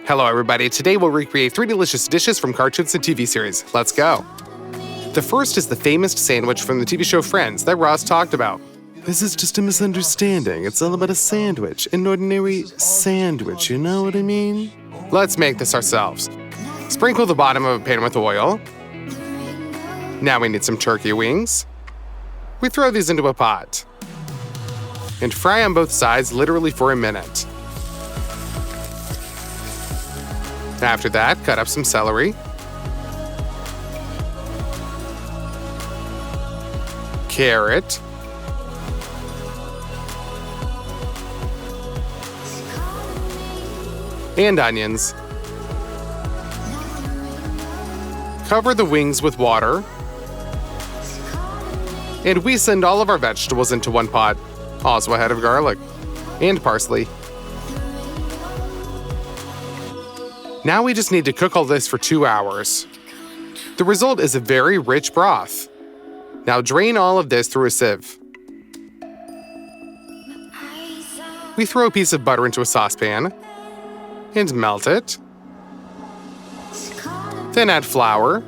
Hello everybody, today we'll recreate 3 delicious dishes from cartoons and TV series. Let's go! The first is the famous sandwich from the TV show Friends that Ross talked about. This is just a misunderstanding. It's all about a sandwich, an ordinary sandwich, you know what I mean? Let's make this ourselves. Sprinkle the bottom of a pan with oil. Now we need some turkey wings. We throw these into a pot. And fry on both sides literally for a minute. After that, cut up some celery. Carrot. And onions. Cover the wings with water. And we send all of our vegetables into one pot. Also a head of garlic. And parsley. Now we just need to cook all this for 2 hours. The result is a very rich broth. Now drain all of this through a sieve. We throw a piece of butter into a saucepan and melt it. Then add flour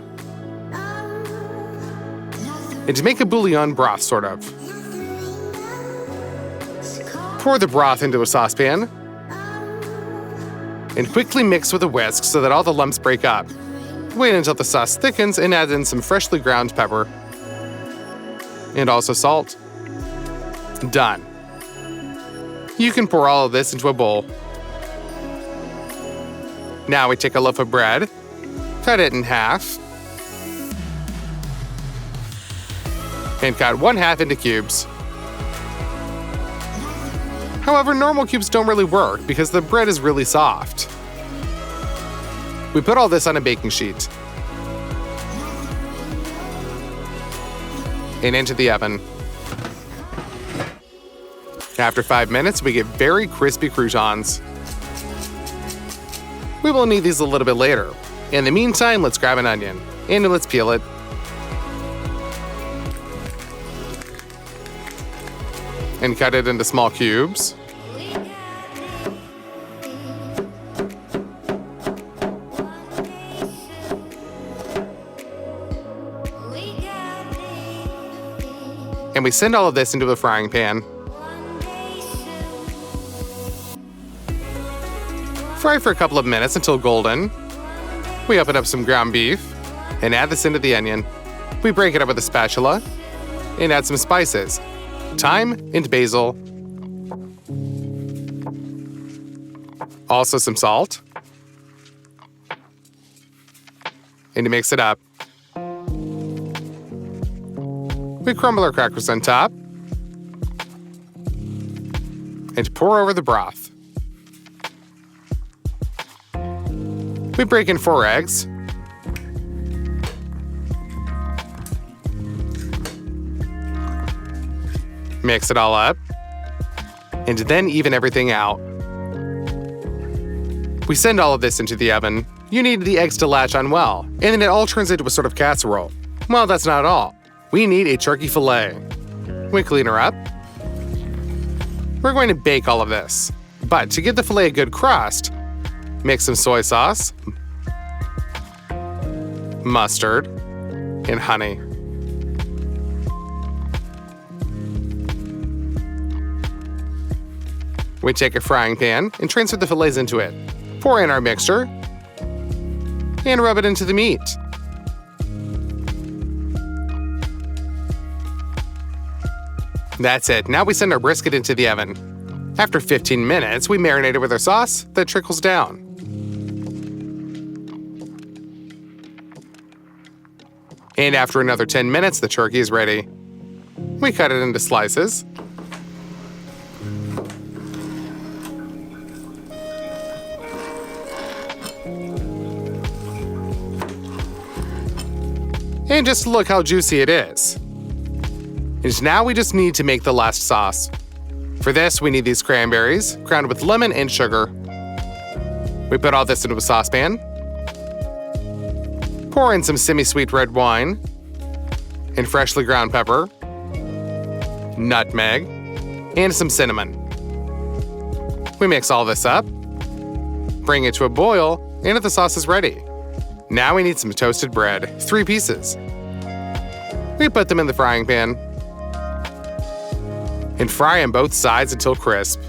and make a bouillon broth, sort of. Pour the broth into a saucepan and quickly mix with a whisk so that all the lumps break up. Wait until the sauce thickens and add in some freshly ground pepper. And also salt. Done. You can pour all of this into a bowl. Now we take a loaf of bread, cut it in half, and cut 1/2 into cubes. However, normal cubes don't really work because the bread is really soft. We put all this on a baking sheet and into the oven. After 5 minutes, we get very crispy croutons. We will need these a little bit later. In the meantime, let's grab an onion and let's peel it. And cut it into small cubes. And we send all of this into a frying pan. Fry for a couple of minutes until golden. We open up some ground beef and add this into the onion. We break it up with a spatula and add some spices. Thyme and basil. Also some salt. And to mix it up. We crumble our crackers on top. And pour over the broth. We break in 4 eggs. Mix it all up, and then even everything out. We send all of this into the oven. You need the eggs to latch on well, and then it all turns into a sort of casserole. Well, that's not all. We need a turkey fillet. We clean her up. We're going to bake all of this, but to give the fillet a good crust, mix some soy sauce, mustard, and honey. We take a frying pan and transfer the fillets into it. Pour in our mixture and rub it into the meat. That's it. Now we send our brisket into the oven. After 15 minutes, we marinate it with our sauce that trickles down. And after another 10 minutes, the turkey is ready. We cut it into slices. And just look how juicy it is. And now we just need to make the last sauce. For this, we need these cranberries, ground with lemon and sugar. We put all this into a saucepan. Pour in some semi-sweet red wine and freshly ground pepper, nutmeg, and some cinnamon. We mix all this up, bring it to a boil, and the sauce is ready. Now we need some toasted bread, 3 pieces. We put them in the frying pan and fry on both sides until crisp.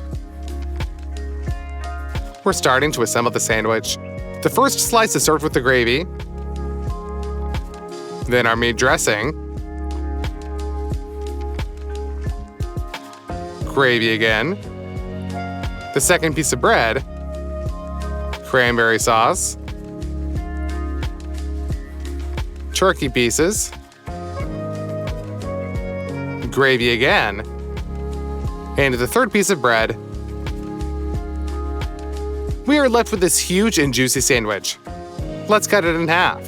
We're starting to assemble the sandwich. The first slice is served with the gravy, then our meat dressing, gravy again, the second piece of bread, cranberry sauce, turkey pieces, gravy again, and the third piece of bread. We are left with this huge and juicy sandwich. Let's cut it in half.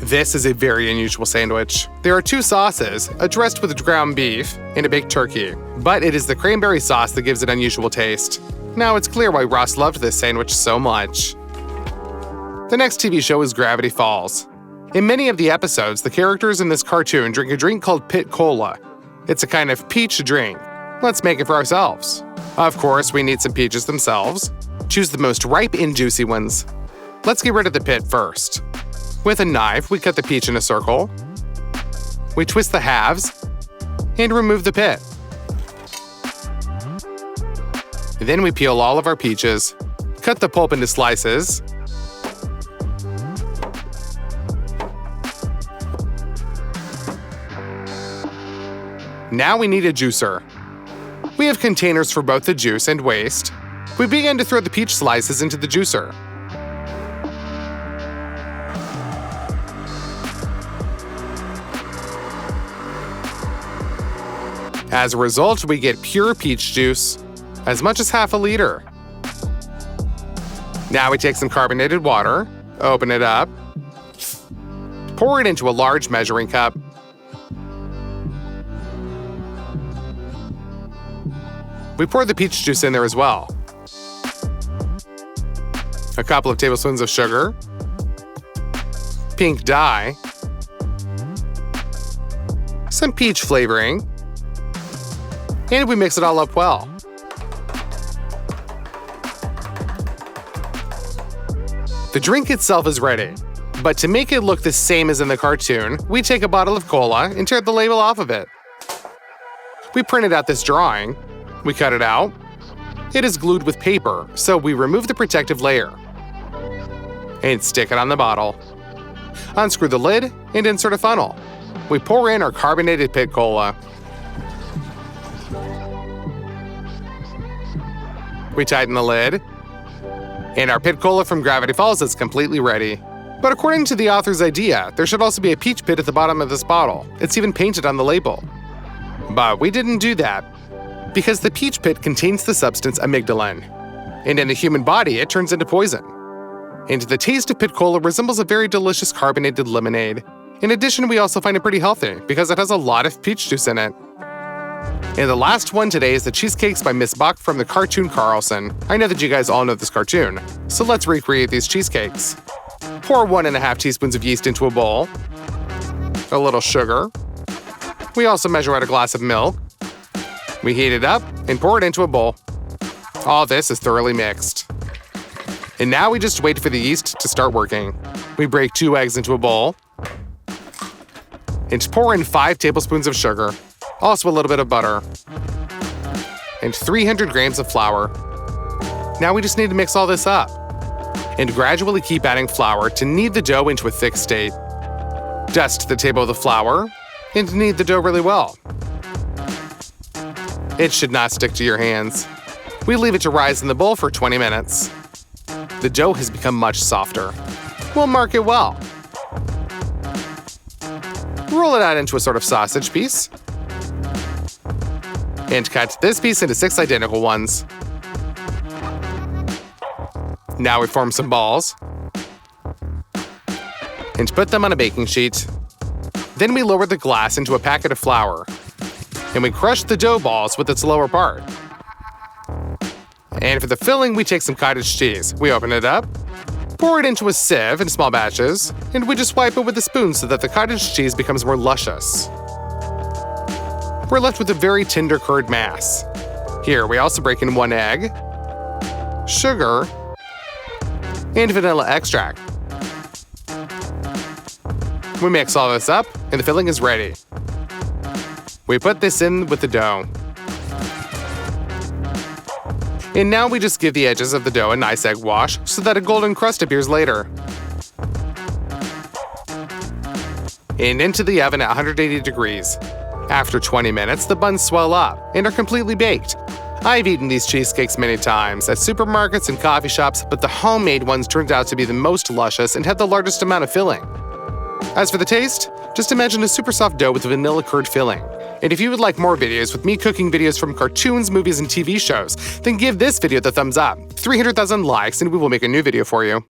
This is a very unusual sandwich. There are 2 sauces, a dressed with ground beef and a baked turkey, but it is the cranberry sauce that gives it unusual taste. Now it's clear why Ross loved this sandwich so much. The next TV show is Gravity Falls. In many of the episodes, the characters in this cartoon drink a drink called Pitt Cola. It's a kind of peach drink. Let's make it for ourselves. Of course, we need some peaches themselves. Choose the most ripe and juicy ones. Let's get rid of the pit first. With a knife, we cut the peach in a circle. We twist the halves and remove the pit. Then we peel all of our peaches, cut the pulp into slices, now we need a juicer. We have containers for both the juice and waste. We begin to throw the peach slices into the juicer. As a result, we get pure peach juice, as much as half a liter. Now we take some carbonated water, open it up, pour it into a large measuring cup. We pour the peach juice in there as well. A couple of tablespoons of sugar, pink dye, some peach flavoring, and we mix it all up well. The drink itself is ready, but to make it look the same as in the cartoon, we take a bottle of cola and tear the label off of it. We printed out this drawing, we cut it out. It is glued with paper, so we remove the protective layer and stick it on the bottle. Unscrew the lid and insert a funnel. We pour in our carbonated Pitt Cola. We tighten the lid, and our Pitt Cola from Gravity Falls is completely ready. But according to the author's idea, there should also be a peach pit at the bottom of this bottle. It's even painted on the label. But we didn't do that, because the peach pit contains the substance amygdalin, and in the human body it turns into poison. And the taste of Pitt Cola resembles a very delicious carbonated lemonade. In addition, we also find it pretty healthy, because it has a lot of peach juice in it. And the last one today is the cheesecakes by Miss Bach from the cartoon Carlson. I know that you guys all know this cartoon, so let's recreate these cheesecakes. Pour 1½ teaspoons of yeast into a bowl, a little sugar. We also measure out a glass of milk. We heat it up and pour it into a bowl. All this is thoroughly mixed. And now we just wait for the yeast to start working. We break 2 eggs into a bowl and pour in 5 tablespoons of sugar, also a little bit of butter, and 300 grams of flour. Now we just need to mix all this up and gradually keep adding flour to knead the dough into a thick state. Dust the table with the flour and knead the dough really well. It should not stick to your hands. We leave it to rise in the bowl for 20 minutes. The dough has become much softer. We'll mark it well. Roll it out into a sort of sausage piece, and cut this piece into 6 identical ones. Now we form some balls and put them on a baking sheet. Then we lower the glass into a packet of flour, and we crush the dough balls with its lower part. And for the filling, we take some cottage cheese. We open it up, pour it into a sieve in small batches, and we just wipe it with a spoon so that the cottage cheese becomes more luscious. we're left with a very tender curd mass. Here, we also break in 1 egg, sugar, and vanilla extract. We mix all this up, and the filling is ready. We put this in with the dough. And now we just give the edges of the dough a nice egg wash so that a golden crust appears later. And into the oven at 180 degrees. After 20 minutes, the buns swell up and are completely baked. I've eaten these cheesecakes many times at supermarkets and coffee shops, but the homemade ones turned out to be the most luscious and had the largest amount of filling. As for the taste, just imagine a super soft dough with vanilla curd filling. And if you would like more videos with me cooking videos from cartoons, movies, and TV shows, then give this video the thumbs up. 300,000 likes and we will make a new video for you.